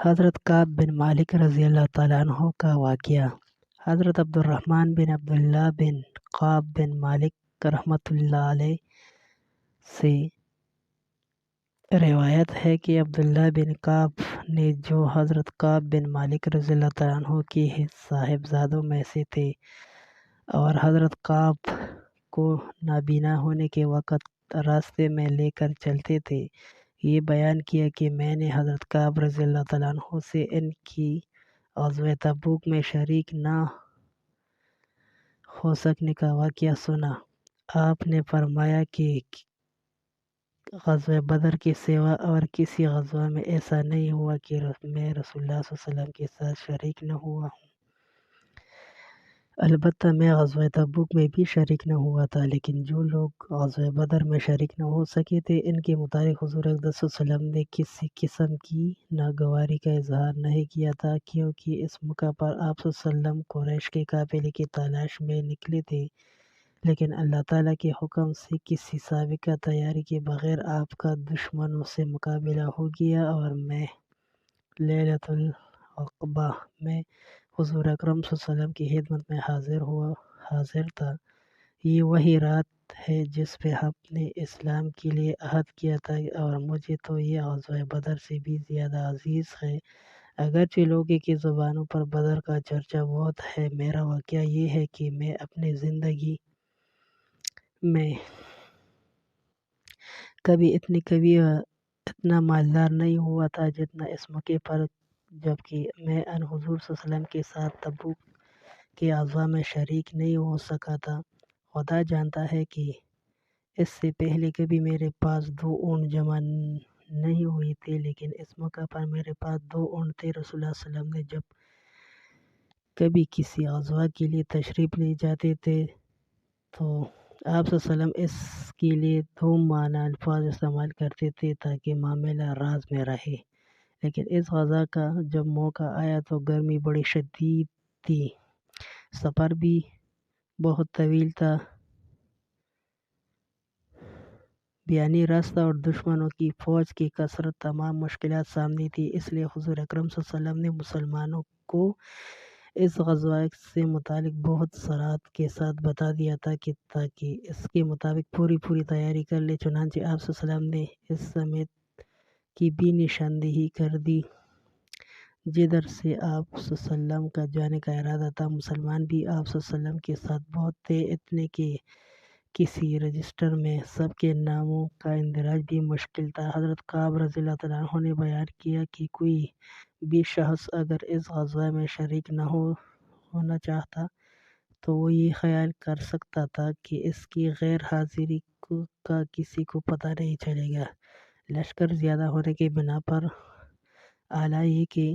حضرت کعب بن مالک رضی اللہ تعالیٰ عنہ کا واقعہ۔ حضرت عبد الرحمن بن عبداللہ بن کعب بن مالک رحمۃ اللہ علیہ سے روایت ہے کہ عبداللہ بن کعب نے، جو حضرت کعب بن مالک رضی اللہ تعالیٰ عنہ کے صاحبزادوں میں سے تھے اور حضرت کعب کو نابینا ہونے کے وقت راستے میں لے کر چلتے تھے، یہ بیان کیا کہ میں نے حضرت کعب رضی اللہ تعالیٰ عنہ سے ان کی غزوہ تبوک میں شریک نہ ہو سکنے کا واقعہ سنا۔ آپ نے فرمایا کہ غزوہ بدر کے سوا اور کسی غزوہ میں ایسا نہیں ہوا کہ میں رسول اللہ صلی اللہ علیہ وسلم کے ساتھ شریک نہ ہوا ہوں۔ البتہ میں غزوہ تبوک میں بھی شریک نہ ہوا تھا، لیکن جو لوگ غزوہ بدر میں شریک نہ ہو سکے تھے، ان کے متعلق حضور اقدس صلی اللہ علیہ وسلم نے کسی قسم کی ناگواری کا اظہار نہیں کیا تھا، کیونکہ اس موقع پر آپ صلی اللہ علیہ وسلم قریش کے قافلے کی تلاش میں نکلے تھے، لیکن اللہ تعالیٰ کے حکم سے کسی سابقہ تیاری کے بغیر آپ کا دشمنوں سے مقابلہ ہو گیا اور میں لیلۃ العقبہ میں حضور اکرم صلی اللہ علیہ وسلم کی خدمت میں حاضر تھا۔ یہ وہی رات ہے جس پہ آپ نے اسلام کے لیے عہد کیا تھا، اور مجھے تو یہ غزوہ بدر سے بھی زیادہ عزیز ہے۔ اگرچہ لوگوں کی زبانوں پر بدر کا چرچا بہت ہے، میرا واقعہ یہ ہے کہ میں اپنی زندگی میں کبھی اتنا مالدار نہیں ہوا تھا جتنا اس موقع پر، جبکہ میں ان حضور صلی اللہ علیہ وسلم کے ساتھ تبوک کے غزوہ میں شریک نہیں ہو سکا تھا۔ خدا جانتا ہے کہ اس سے پہلے کبھی میرے پاس 2 اونٹ جمع نہیں ہوئے تھے، لیکن اس موقع پر میرے پاس 2 اونٹ تھے۔ رسول اللہ صلی اللہ علیہ وسلم نے جب کبھی کسی غزوہ کے لیے تشریف لے جاتے تھے تو آپ صلی اللہ علیہ وسلم اس کے لیے 2 معنی الفاظ استعمال کرتے تھے تاکہ معاملہ راز میں رہے، لیکن اس غزوہ کا جب موقع آیا تو گرمی بڑی شدید تھی، سفر بھی بہت طویل تھا، بیابانی راستہ اور دشمنوں کی فوج کی کثرت تمام مشکلات سامنے تھی۔ اس لیے حضور اکرم صلی اللہ علیہ وسلم نے مسلمانوں کو اس غزوہ سے متعلق بہت صراحت کے ساتھ بتا دیا تھا کہ تاکہ اس کے مطابق پوری تیاری کر لے۔ چنانچہ آپ صلی اللہ علیہ وسلم نے اس سمت کی بھی نشاندہی کر دی جدھر سے آپ صلی اللہ علیہ وسلم کا جانے کا ارادہ تھا۔ مسلمان بھی آپ صلی اللہ علیہ وسلم کے ساتھ بہت تھے، اتنے کہ کسی رجسٹر میں سب کے ناموں کا اندراج بھی مشکل تھا۔ حضرت کعب رضی اللہ تعالیٰ عنہ نے بیان کیا کہ کوئی بھی شخص اگر اس غزوہ میں شریک نہ ہونا چاہتا تو وہ یہ خیال کر سکتا تھا کہ اس کی غیر حاضری کا کسی کو پتہ نہیں چلے گا۔ لشکر زیادہ ہونے کی بنا پر اعلیٰ یہ کہ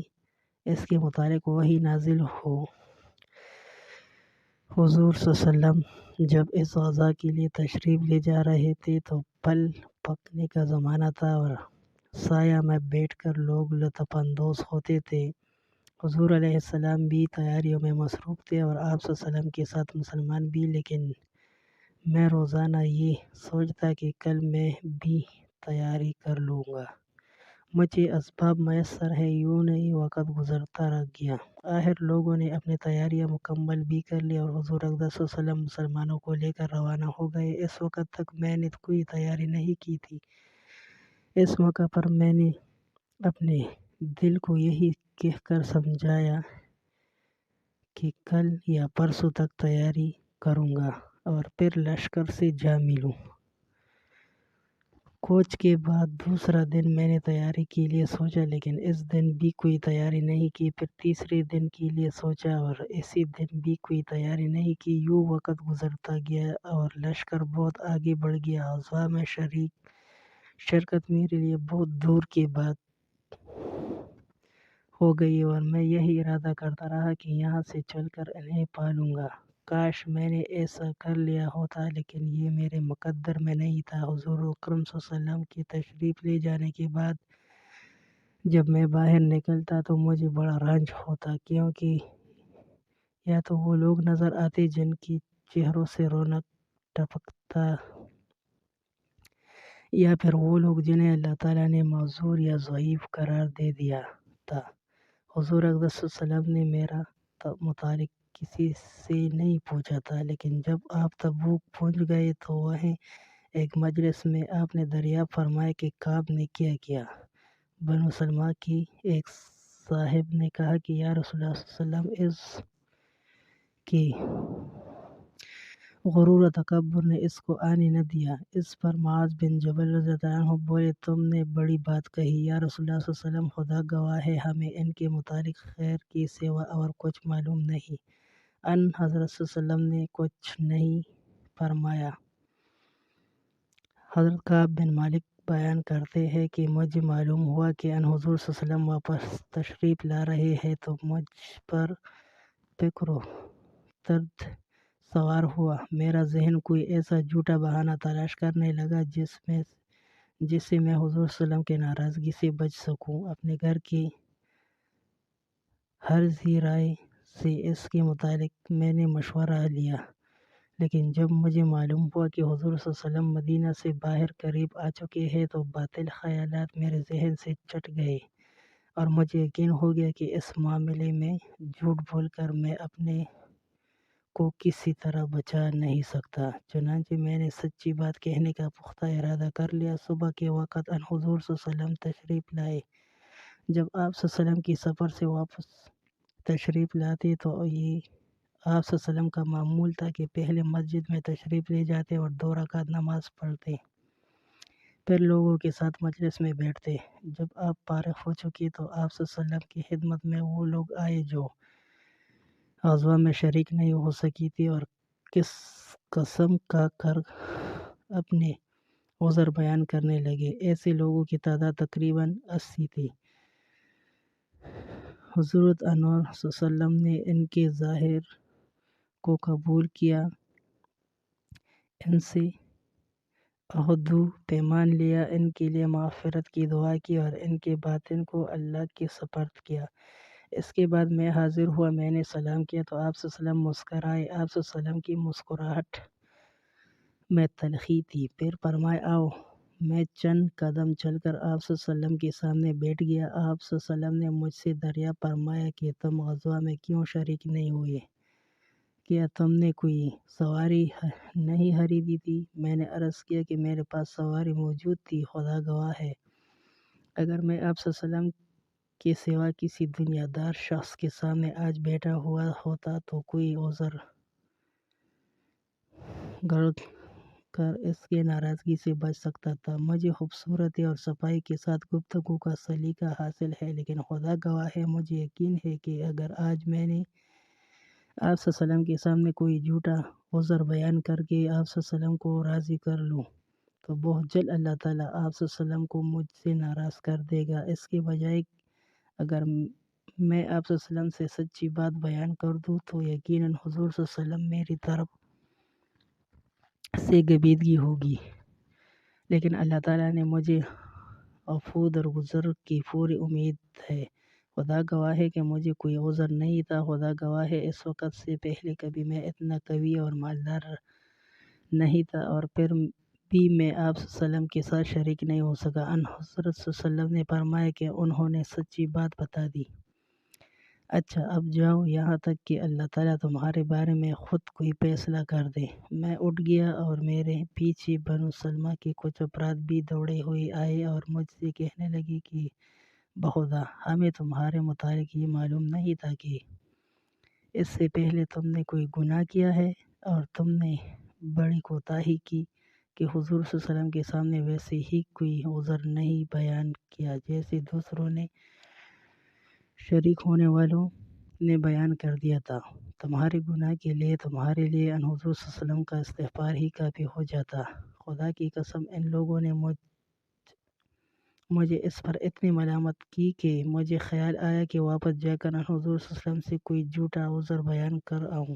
اس کے متعلق وحی نازل ہو۔ حضور صلی اللہ علیہ وسلم جب اس غزوہ کے لیے تشریف لے جا رہے تھے تو پھل پکنے کا زمانہ تھا اور سایہ میں بیٹھ کر لوگ لطف اندوز ہوتے تھے۔ حضور علیہ السلام بھی تیاریوں میں مصروف تھے اور آپ صلی اللہ علیہ وسلم کے ساتھ مسلمان بھی، لیکن میں روزانہ یہ سوچتا کہ کل میں بھی تیاری کر لوں گا، مجھے اسباب میسر ہے، یوں نہیں وقت گزرتا رہ گیا۔ آخر لوگوں نے اپنی تیاریاں مکمل بھی کر لی اور حضور اقدس صلی اللہ علیہ وسلم مسلمانوں کو لے کر روانہ ہو گئے۔ اس وقت تک میں نے کوئی تیاری نہیں کی تھی۔ اس موقع پر میں نے اپنے دل کو یہی کہہ کر سمجھایا کہ کل یا پرسوں تک تیاری کروں گا اور پھر لشکر سے جا ملوں۔ کوچ کے بعد دوسرا دن میں نے تیاری کے لیے سوچا، لیکن اس دن بھی کوئی تیاری نہیں کی۔ پھر تیسرے دن کے لیے سوچا اور اسی دن بھی کوئی تیاری نہیں کی۔ یوں وقت گزرتا گیا اور لشکر بہت آگے بڑھ گیا۔ غزوہ میں شرکت میرے لیے بہت دور کی بات ہو گئی اور میں یہی ارادہ کرتا رہا کہ یہاں سے چل کر انہیں پالوں گا۔ کاش میں نے ایسا کر لیا ہوتا، لیکن یہ میرے مقدر میں نہیں تھا۔ حضور اکرم صلی اللہ علیہ وسلم کے تشریف لے جانے کے بعد جب میں باہر نکلتا تو مجھے بڑا رنج ہوتا، کیونکہ یا تو وہ لوگ نظر آتے جن کے چہروں سے رونق ٹپکتا، یا پھر وہ لوگ جنہیں اللہ تعالیٰ نے معذور یا ضعیف قرار دے دیا تھا۔ حضور اقدس صلی اللہ علیہ وسلم نے میرا متعلق کسی سے نہیں پوچھا تھا، لیکن جب آپ تبوک پہنچ گئے تو وہیں ایک مجلس میں آپ نے دریافت فرمایا کہ کعب نے کیا کیا۔ بنو سلمہ کی ایک صاحب نے کہا کہ یا رسول اللہ صلی اللہ علیہ وسلم، اس کی غرور و تکبر نے اس کو آنے نہ دیا۔ اس پر معاذ بن جبل رضی اللہ عنہ بولے، تم نے بڑی بات کہی یا رسول اللہ صلی اللہ علیہ وسلم، خدا گواہ ہے ہمیں ان کے متعلق خیر کے سوا اور کچھ معلوم نہیں۔ ان حضرت صلی اللہ علیہ وسلم نے کچھ نہیں فرمایا۔ حضرت کعب بن مالک بیان کرتے ہیں کہ مجھے معلوم ہوا کہ ان حضور صلی اللہ علیہ وسلم واپس تشریف لا رہے ہیں تو مجھ پر فکر و درد سوار ہوا۔ میرا ذہن کوئی ایسا جھوٹا بہانہ تلاش کرنے لگا جس سے میں حضور صلی اللہ علیہ وسلم کی ناراضگی سے بچ سکوں۔ اپنے گھر کی ہر ذی رائے سے اس کے متعلق میں نے مشورہ لیا، لیکن جب مجھے معلوم ہوا کہ حضور صلی اللہ علیہ وسلم مدینہ سے باہر قریب آ چکے ہیں تو باطل خیالات میرے ذہن سے چٹ گئے اور مجھے یقین ہو گیا کہ اس معاملے میں جھوٹ بول کر میں اپنے کو کسی طرح بچا نہیں سکتا۔ چنانچہ میں نے سچی بات کہنے کا پختہ ارادہ کر لیا۔ صبح کے وقت ان حضور صلی اللہ علیہ وسلم تشریف لائے۔ جب آپ صلی اللہ علیہ وسلم کی سفر سے واپس تشریف لاتے تو یہ آپ صلی اللہ علیہ وسلم کا معمول تھا کہ پہلے مسجد میں تشریف لے جاتے اور 2 رکعت نماز پڑھتے، پھر لوگوں کے ساتھ مجلس میں بیٹھتے۔ جب آپ فارغ ہو چکے تو آپ صلی اللہ علیہ وسلم کی خدمت میں وہ لوگ آئے جو غزوہ میں شریک نہیں ہو سکی تھی اور قسم کھا کر اپنے عذر بیان کرنے لگے۔ ایسے لوگوں کی تعداد تقریباً 80 تھی۔ حضرت انور صلی اللہ علیہ وسلم نے ان کے ظاہر کو قبول کیا، ان سے عہد و پیمان لیا، ان کے لیے مغفرت کی دعا کی اور ان کے باطن کو اللہ کے سپرد کیا۔ اس کے بعد میں حاضر ہوا، میں نے سلام کیا تو آپ صلی اللہ علیہ وسلم مسکرائے۔ آپ صلی اللہ علیہ وسلم کی مسکراہٹ میں تلخی تھی۔ پھر فرمائے، آؤ۔ میں چند قدم چل کر آپ صلی اللہ علیہ وسلم کے سامنے بیٹھ گیا۔ آپ صلی اللہ علیہ وسلم نے مجھ سے دریافت فرمایا کہ تم غزوہ میں کیوں شریک نہیں ہوئے؟ کیا تم نے کوئی سواری نہیں خریدی تھی؟ میں نے عرض کیا کہ میرے پاس سواری موجود تھی، خدا گواہ ہے اگر میں آپ صلی اللہ علیہ وسلم کے سوا کسی دنیا دار شخص کے سامنے آج بیٹھا ہوا ہوتا تو کوئی عذر گرد کر اس کے ناراضگی سے بچ سکتا تھا۔ مجھے خوبصورتی اور صفائی کے ساتھ گفتگو کا سلیقہ حاصل ہے، لیکن خدا گواہ ہے مجھے یقین ہے کہ اگر آج میں نے آپ صلی اللہ علیہ وسلم کے سامنے کوئی جھوٹا عذر بیان کر کے آپ صلی اللہ علیہ وسلم کو راضی کر لوں تو بہت جلد اللہ تعالیٰ آپ صلی اللہ علیہ وسلم کو مجھ سے ناراض کر دے گا۔ اس کے بجائے اگر میں آپ صلی اللہ علیہ وسلم سے سچی بات بیان کر دوں تو یقیناً حضور صلی اللہ علیہ وسلم میری طرف سے گبیدگی ہوگی، لیکن اللہ تعالیٰ نے مجھے عفو درگزر کی پوری امید ہے۔ خدا گواہ ہے کہ مجھے کوئی عذر نہیں تھا۔ خدا گواہ ہے اس وقت سے پہلے کبھی میں اتنا قوی اور مالدار نہیں تھا اور پھر بھی میں آپ صلی اللہ علیہ وسلم کے ساتھ شریک نہیں ہو سکا۔ ان حضرت صلی اللہ علیہ وسلم نے فرمایا کہ انہوں نے سچی بات بتا دی۔ اچھا اب جاؤ یہاں تک کہ اللہ تعالیٰ تمہارے بارے میں خود کوئی فیصلہ کر دے۔ میں اٹھ گیا اور میرے پیچھے بنو سلمہ کے کچھ افراد بھی دوڑے ہوئے آئے اور مجھ سے کہنے لگے کہ بخدا ہمیں تمہارے متعلق یہ معلوم نہیں تھا کہ اس سے پہلے تم نے کوئی گناہ کیا ہے اور تم نے بڑی کوتاہی کی کہ حضور صلی اللہ علیہ وسلم کے سامنے ویسے ہی کوئی عذر نہیں بیان کیا جیسے دوسروں نے شریک ہونے والوں نے بیان کر دیا تھا۔ تمہارے گناہ کے لیے تمہارے لیے ان حضور صلی اللہ علیہ وسلم کا استغفار ہی کافی ہو جاتا۔ خدا کی قسم ان لوگوں نے مجھے اس پر اتنی ملامت کی کہ مجھے خیال آیا کہ واپس جا کر ان حضور صلی اللہ علیہ وسلم سے کوئی جھوٹا عذر بیان کر آؤں۔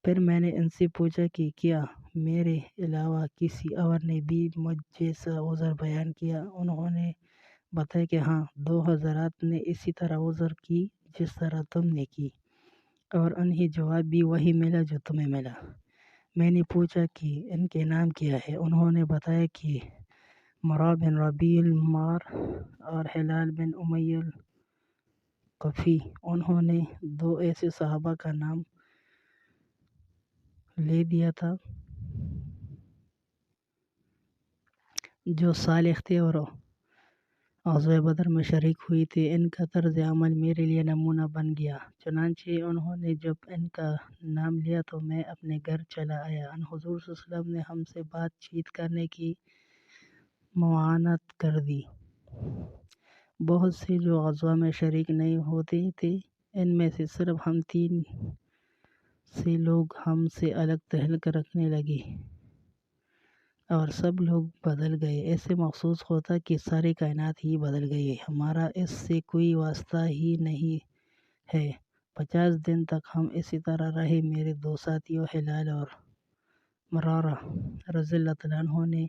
پھر میں نے ان سے پوچھا کہ کیا میرے علاوہ کسی اور نے بھی مجھ جیسا عذر بیان کیا؟ انہوں نے بتایا کہ ہاں، 2 حضرات نے اسی طرح عذر کی جس طرح تم نے کی، اور انہیں جواب بھی وہی ملا جو تمہیں ملا۔ میں نے پوچھا کہ ان کے نام کیا ہے؟ انہوں نے بتایا کہ مرہ بن ربیع المار اور ہلال بن امیہ ثقفی، انہوں نے 2 ایسے صحابہ کا نام لے دیا تھا جو صالح تھے اور غزوہ بدر میں شریک ہوئی تھی۔ ان کا طرز عمل میرے لیے نمونہ بن گیا۔ چنانچہ انہوں نے جب ان کا نام لیا تو میں اپنے گھر چلا آیا۔ ان حضور صلی اللہ علیہ وسلم نے ہم سے بات چیت کرنے کی ممانعت کر دی۔ بہت سے جو غزوہ میں شریک نہیں ہوتے تھے، ان میں سے صرف ہم 3 سے لوگ ہم سے الگ تحلق رکھنے لگے اور سب لوگ بدل گئے۔ ایسے محسوس ہوتا کہ ساری کائنات ہی بدل گئی، ہمارا اس سے کوئی واسطہ ہی نہیں ہے۔ 50 دن تک ہم اسی طرح رہے۔ میرے 2 ساتھیوں ہلال اور مرارہ رضی اللہ تعالیٰ عنہ نے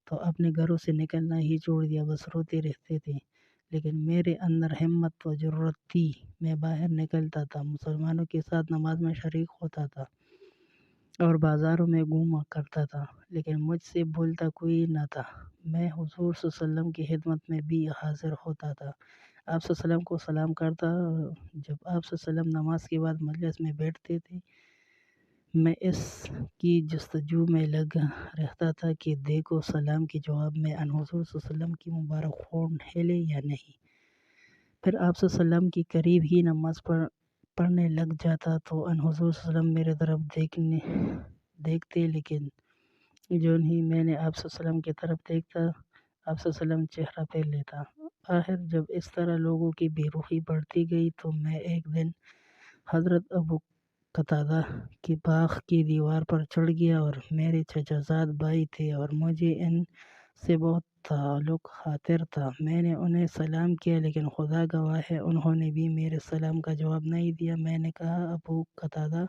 تو اپنے گھروں سے نکلنا ہی چھوڑ دیا، بس روتے رہتے تھے، لیکن میرے اندر ہمت و جرأت تھی۔ میں باہر نکلتا تھا، مسلمانوں کے ساتھ نماز میں شریک ہوتا تھا اور بازاروں میں گھوما کرتا تھا، لیکن مجھ سے بولتا کوئی نہ تھا۔ میں حضور صلی اللہ علیہ وسلم کی خدمت میں بھی حاضر ہوتا تھا، آپ صلی اللہ علیہ وسلم کو سلام کرتا۔ جب آپ صلی اللہ علیہ وسلم نماز کے بعد مجلس میں بیٹھتے تھے، میں اس کی جستجو میں لگا رہتا تھا کہ دیکھو سلام کے جواب میں ان حضور صلی اللہ علیہ وسلم کی مبارک ہونٹ ہلے یا نہیں۔ پھر آپ صلی اللہ علیہ وسلم کے قریب ہی نماز پڑھنے لگ جاتا تو ان حضور صلی اللہ علیہ وسلم میرے طرف دیکھتے، لیکن جو ہی میں نے آپ صلی اللہ علیہ وسلم کی طرف دیکھتا، آپ صلی اللہ علیہ وسلم چہرہ پھیر لیتا۔ آخر جب اس طرح لوگوں کی بے رخی بڑھتی گئی تو میں ایک دن حضرت ابو قتادہ کے باغ کی دیوار پر چڑھ گیا، اور میرے چچا زاد بھائی تھے اور مجھے ان سے بہت تعلق خاطر تھا۔ میں نے انہیں سلام کیا، لیکن خدا گواہ ہے انہوں نے بھی میرے سلام کا جواب نہیں دیا۔ میں نے کہا ابو قتادہ،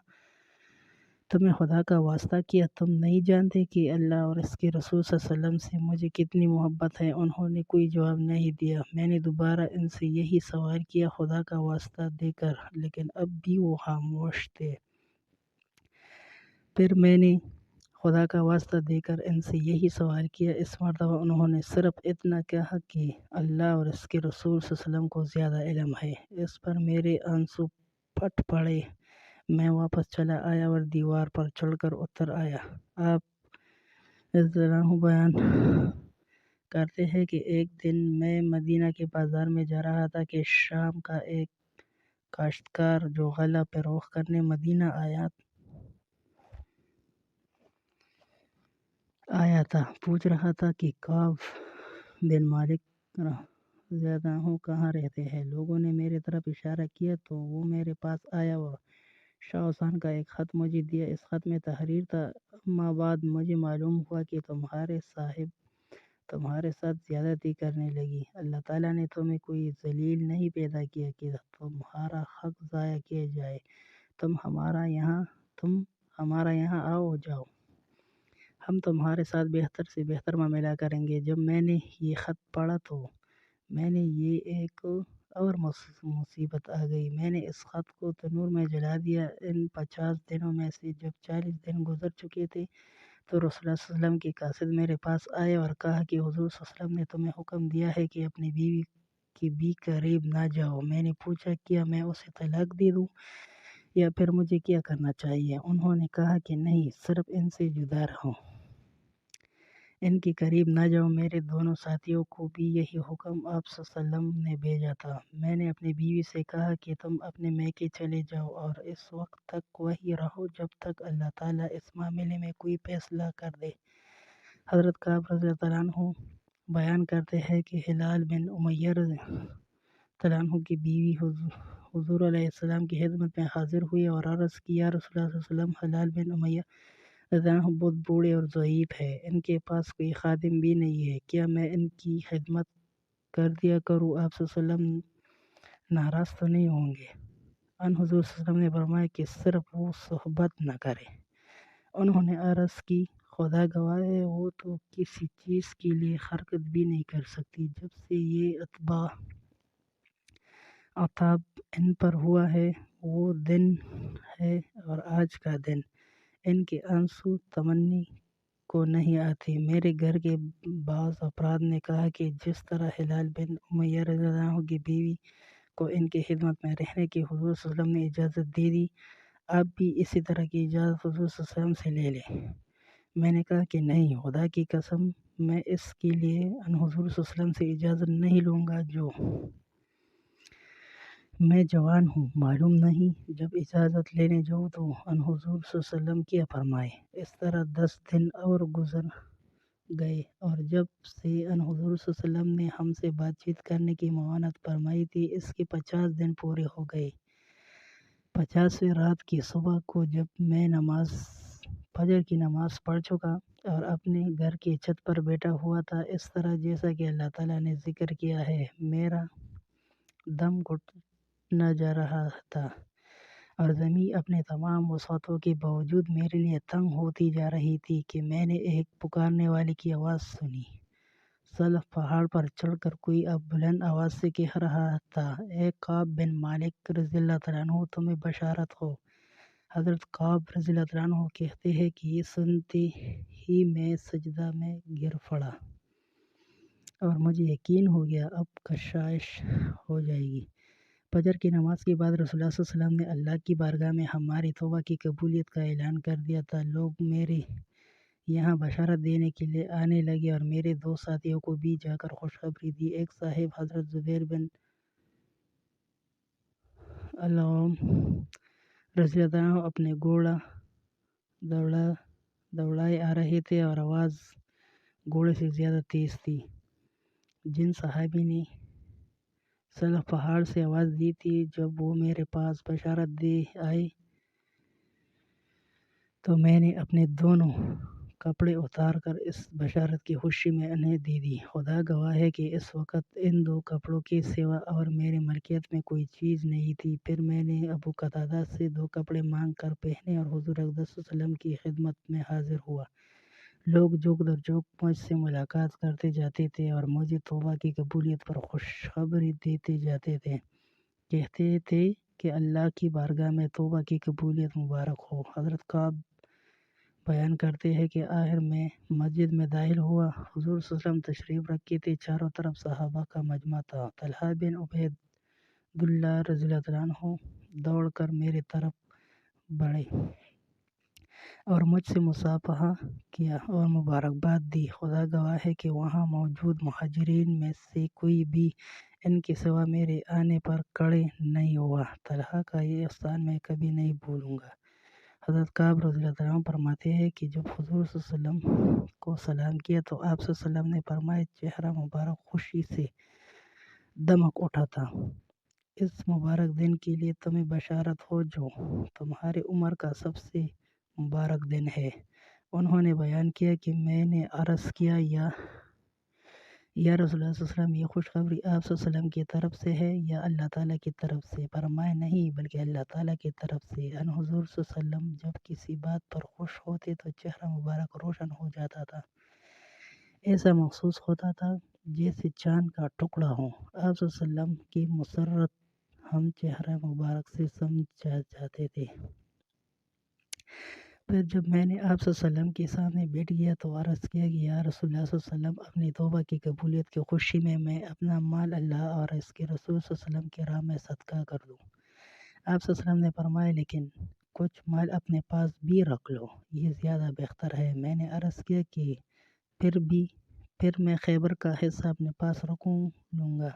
تمہیں خدا کا واسطہ کیا تم نہیں جانتے کہ اللہ اور اس کے رسول صلی اللہ علیہ وسلم سے مجھے کتنی محبت ہے؟ انہوں نے کوئی جواب نہیں دیا۔ میں نے دوبارہ ان سے یہی سوال کیا خدا کا واسطہ دے کر، لیکن اب بھی وہ خاموش تھے۔ پھر میں نے خدا کا واسطہ دے کر ان سے یہی سوال کیا۔ اس مرتبہ انہوں نے صرف اتنا کہا کہ اللہ اور اس کے رسول صلی اللہ علیہ وسلم کو زیادہ علم ہے۔ اس پر میرے آنسو پھٹ پڑے۔ میں واپس چلا آیا اور دیوار پر چڑھ کر اتر آیا۔ آپ بیان کرتے ہیں کہ ایک دن میں مدینہ کے بازار میں جا رہا تھا کہ شام کا ایک کاشتکار جو غلہ فروخت کرنے مدینہ آیا تھا، پوچھ رہا تھا کہ کعب بن مالک رضی اللہ عنہ کہاں رہتے ہیں۔ لوگوں نے میرے طرف اشارہ کیا تو وہ میرے پاس آیا اور شاہ حسین کا ایک خط مجھے دیا۔ اس خط میں تحریر تھا، اما بعد مجھے معلوم ہوا کہ تمہارے صاحب تمہارے ساتھ زیادتی کرنے لگی۔ اللہ تعالیٰ نے تمہیں کوئی ذلیل نہیں پیدا کیا کہ تمہارا حق ضائع کیا جائے۔ تم ہمارا یہاں آؤ جاؤ، ہم تمہارے ساتھ بہتر سے بہتر معاملہ کریں گے۔ جب میں نے یہ خط پڑھا تو میں نے یہ ایک اور مصیبت آ گئی۔ میں نے اس خط کو تنور میں جلا دیا۔ ان 50 دنوں میں سے جب 40 دن گزر چکے تھے تو رسول اللہ صلی اللہ علیہ وسلم کے قاصد میرے پاس آئے اور کہا کہ حضور صلی اللہ علیہ وسلم نے تمہیں حکم دیا ہے کہ اپنی بیوی کی بھی قریب نہ جاؤ۔ میں نے پوچھا کیا میں اسے طلاق دے دوں یا پھر مجھے کیا کرنا چاہیے؟ انہوں نے کہا کہ نہیں، صرف ان سے جدا رہو، ان کے قریب نہ جاؤ۔ میرے دونوں ساتھیوں کو بھی یہی حکم آپ صلی اللہ علیہ وسلم نے بھیجا تھا۔ میں نے اپنی بیوی سے کہا کہ تم اپنے میکے چلے جاؤ اور اس وقت تک وہیں رہو جب تک اللہ تعالیٰ اس معاملے میں کوئی فیصلہ کر دے۔ حضرت کعب رضی اللہ عنہ بیان کرتے ہیں کہ ہلال بن امیہ رضی اللہ عنہ کی بیوی حضور علیہ السلام کی خدمت میں حاضر ہوئی اور عرض کی یا رسول اللہ صلی اللہ علیہ وسلم، ہلال بن امیہ رضی اللہ عنہ بہت بوڑھے اور ضعیف ہے، ان کے پاس کوئی خادم بھی نہیں ہے، کیا میں ان کی خدمت کر دیا کروں؟ آپ صلی اللہ علیہ وسلم ناراض تو نہیں ہوں گے؟ ان حضور صلی اللہ علیہ وسلم نے فرمایا کہ صرف وہ صحبت نہ کرے۔ انہوں نے عرض کی خدا گواہ ہے وہ تو کسی چیز کے لیے حرکت بھی نہیں کر سکتی جب سے یہ عتاب ان پر ہوا ہے۔ وہ دن ہے اور آج کا دن ان کے آنسو تمنی کو نہیں آتے۔ میرے گھر کے بعض افراد نے کہا کہ جس طرح ہلال بن امیہ رضی اللہ عنہ کی بیوی کو ان کی خدمت میں رہنے کی حضور صلی اللہ علیہ وسلم نے اجازت دے دی۔ آپ بھی اسی طرح کی اجازت حضور صلی اللہ علیہ وسلم سے لے لیں۔ میں نے کہا کہ نہیں، خدا کی قسم میں اس کے لیے ان حضور صلی اللہ علیہ وسلم سے اجازت نہیں لوں گا، جو میں جوان ہوں، معلوم نہیں جب اجازت لینے جاؤں تو ان حضور صلی اللہ علیہ وسلم کیا فرمائے۔ اس طرح 10 دن اور گزر گئے، اور جب سے ان حضور صلی اللہ علیہ وسلم نے ہم سے بات چیت کرنے کی ممانعت فرمائی تھی، اس کے 50 دن پورے ہو گئے۔ 50ویں رات کی صبح کو جب میں فجر کی نماز پڑھ چکا اور اپنے گھر کی چھت پر بیٹھا ہوا تھا، اس طرح جیسا کہ اللہ تعالیٰ نے ذکر کیا ہے، میرا دم گھٹنا جا رہا تھا اور زمین اپنے تمام وسعتوں کے باوجود میرے لیے تنگ ہوتی جا رہی تھی کہ میں نے ایک پکارنے والے کی آواز سنی۔ سلف پہاڑ پر چڑھ کر کوئی اب بلند آواز سے کہہ رہا تھا، اے کعب بن مالک رضی اللہ تعالیٰ عنہ، تمہیں بشارت ہو۔ حضرت کعب رضی اللہ تعالیٰ عنہ کہتے ہیں کہ یہ سنتے ہی میں سجدہ میں گر پڑا اور مجھے یقین ہو گیا اب کشائش ہو جائے گی۔ فجر کی نماز کے بعد رسول اللہ صلی اللہ علیہ وسلم نے اللہ کی بارگاہ میں ہماری توبہ کی قبولیت کا اعلان کر دیا تھا۔ لوگ میرے یہاں بشارت دینے کے لیے آنے لگے اور میرے 2 ساتھیوں کو بھی جا کر خوشخبری دی۔ ایک صاحب حضرت زبیر بن العوام رضی اللہ عنہ اپنے گھوڑا دوڑائے آ رہے تھے اور آواز گھوڑے سے زیادہ تیز تھی۔ جن صحابی نے سلف پہاڑ سے آواز دی تھی، جب وہ میرے پاس بشارت دے آئے تو میں نے اپنے دونوں کپڑے اتار کر اس بشارت کی خوشی میں انہیں دے دی۔ خدا گواہ ہے کہ اس وقت ان 2 کپڑوں کے سوا اور میرے ملکیت میں کوئی چیز نہیں تھی۔ پھر میں نے ابو قتادہ سے 2 کپڑے مانگ کر پہنے اور حضور اقدس صلی اللہ علیہ وسلم کی خدمت میں حاضر ہوا۔ لوگ جوک در جوک مجھ سے ملاقات کرتے جاتے تھے اور مجھے توبہ کی قبولیت پر خوشخبری دیتے جاتے تھے، کہتے تھے کہ اللہ کی بارگاہ میں توبہ کی قبولیت مبارک ہو۔ حضرت کعب بیان کرتے ہیں کہ آخر میں مسجد میں داخل ہوا، حضور صلی اللہ علیہ وسلم تشریف رکھے تھے، چاروں طرف صحابہ کا مجمع تھا۔ طلحہ بن عبید اللہ رضی اللہ عنہ دوڑ کر میرے طرف بڑھے اور مجھ سے مصافحہ کیا اور مبارکباد دی۔ خدا گواہ ہے کہ وہاں موجود مہاجرین میں سے کوئی بھی ان کے سوا میرے آنے پر کھڑے نہیں ہوا۔ طلحہ کا یہ احسان میں کبھی نہیں بھولوں گا۔ حضرت کعب رضی اللہ عنہ فرماتے ہیں کہ جب حضور صلی اللہ علیہ وسلم کو سلام کیا تو آپ صلی اللہ علیہ وسلم نے فرمایا، چہرہ مبارک خوشی سے دمک اٹھا تھا۔ اس مبارک دن کے لیے تمہیں بشارت ہو جو تمہاری عمر کا سب سے مبارک دن ہے۔ انہوں نے بیان کیا کہ میں نے عرض کیا، یا رسول اللہ صلی اللہ علیہ وسلم، یہ خوشخبری آپ صلی اللہ علیہ وسلم کی طرف سے ہے یا اللہ تعالیٰ کی طرف سے؟ فرمایا، نہیں بلکہ اللہ تعالیٰ کی طرف سے۔ ان حضور صلی اللہ علیہ وسلم جب کسی بات پر خوش ہوتے تو چہرہ مبارک روشن ہو جاتا تھا، ایسا محسوس ہوتا تھا جیسے چاند کا ٹکڑا ہو۔ آپ صلی اللہ علیہ وسلم کی مسرت ہم چہرہ مبارک سے سمجھ جاتے تھے۔ پھر جب میں نے آپ صلی اللہ علیہ وسلم کے سامنے بیٹھ گیا تو عرض کیا کہ یا رسول اللہ صلی اللہ علیہ وسلم، اپنی توبہ کی قبولیت کی خوشی میں اپنا مال اللہ اور اس کے رسول صلی اللہ علیہ وسلم کی راہ میں صدقہ کر دوں۔ آپ صلی اللہ علیہ وسلم نے فرمایا، لیکن کچھ مال اپنے پاس بھی رکھ لو، یہ زیادہ بہتر ہے۔ میں نے عرض کیا کہ پھر میں خیبر کا حصہ اپنے پاس رکھوں لوں گا۔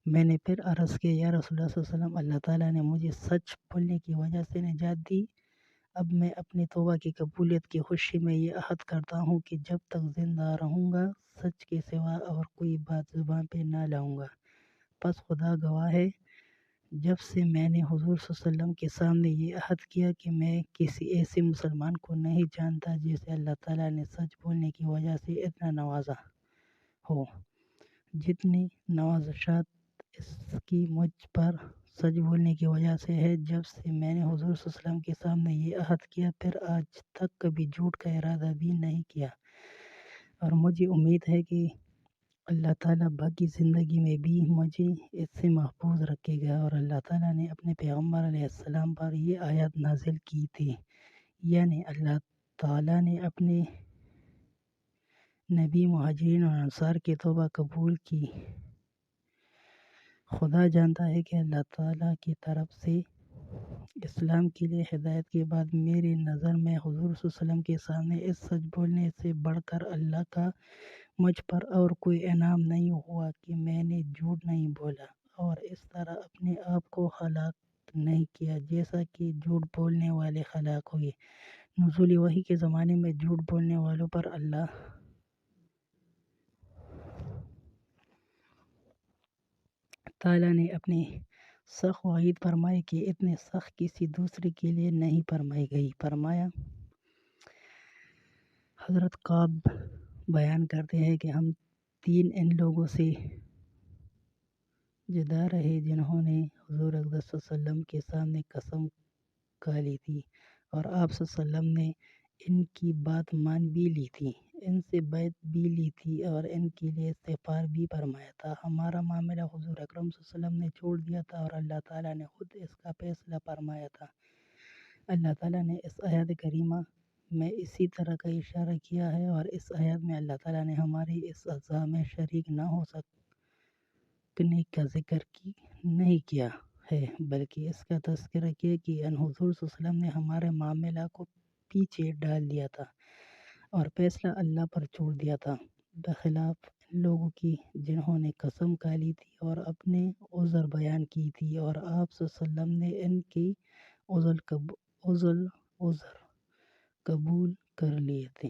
میں نے پھر عرض کیا، یا رسول اللہ صلی اللہ علیہ وسلم، اللہ تعالیٰ نے مجھے سچ بولنے کی وجہ سے نجات دی۔ اب میں اپنی توبہ کی قبولیت کی خوشی میں یہ عہد کرتا ہوں کہ جب تک زندہ رہوں گا سچ کے سوا اور کوئی بات زبان پہ نہ لاؤں گا۔ پس خدا گواہ ہے، جب سے میں نے حضور صلی اللہ علیہ وسلم کے سامنے یہ عہد کیا کہ میں کسی ایسے مسلمان کو نہیں جانتا جسے اللہ تعالیٰ نے سچ بولنے کی وجہ سے اتنا نوازا ہو، جتنی نوازشات اس کی مجھ پر سچ بولنے کی وجہ سے ہے۔ جب سے میں نے حضور صلی اللہ علیہ وسلم کے سامنے یہ عہد کیا، پھر آج تک کبھی جھوٹ کا ارادہ بھی نہیں کیا، اور مجھے امید ہے کہ اللہ تعالیٰ باقی زندگی میں بھی مجھے اس سے محفوظ رکھے گا۔ اور اللہ تعالیٰ نے اپنے پیغمبر علیہ السلام پر یہ آیات نازل کی تھی، یعنی اللہ تعالیٰ نے اپنے نبی مہاجرین اور انصار کی توبہ قبول کی خدا جانتا ہے کہ اللہ تعالیٰ کی طرف سے اسلام کے لیے ہدایت کے بعد میری نظر میں حضور صلی اللہ علیہ وسلم کے سامنے اس سچ بولنے سے بڑھ کر اللہ کا مجھ پر اور کوئی انعام نہیں ہوا کہ میں نے جھوٹ نہیں بولا اور اس طرح اپنے آپ کو ہلاک نہیں کیا جیسا کہ جھوٹ بولنے والے ہلاک ہوئے۔ نزول وحی کے زمانے میں جھوٹ بولنے والوں پر اللہ تعالیٰ نے اپنی سخت وعید فرمائی کہ اتنے سخت کسی دوسرے کے لیے نہیں فرمائی گئی۔ فرمایا حضرت قعب بیان کرتے ہیں کہ ہم تین ان لوگوں سے جدا رہے جنہوں نے حضور اقدس صلی اللہ علیہ وسلم کے سامنے قسم کھا لی تھی اور آپ صلی اللہ علیہ وسلم نے ان کی بات مان بھی لی تھی، ان سے بیعت بھی لی تھی اور ان کے لیے استغفار بھی فرمایا تھا۔ ہمارا معاملہ حضور اکرم صلی اللہ علیہ وسلم نے چھوڑ دیا تھا اور اللہ تعالیٰ نے خود اس کا فیصلہ فرمایا تھا۔ اللہ تعالیٰ نے اس آیت کریمہ میں اسی طرح کا اشارہ کیا ہے اور اس آیت میں اللہ تعالیٰ نے ہماری اس عزا میں شریک نہ ہو سکنے کا ذکر نہیں کیا ہے، بلکہ اس کا تذکرہ کیا کہ ان حضور صلی اللہ علیہ وسلم نے ہمارے معاملہ کو پیچھے ڈال دیا تھا اور فیصلہ اللہ پر چھوڑ دیا تھا، بخلاف ان لوگوں کی جنہوں نے قسم کھا لی تھی اور اپنے عذر بیان کی تھی اور آپ صلی اللہ علیہ وسلم نے ان کی عذر قبول کر لیے تھے۔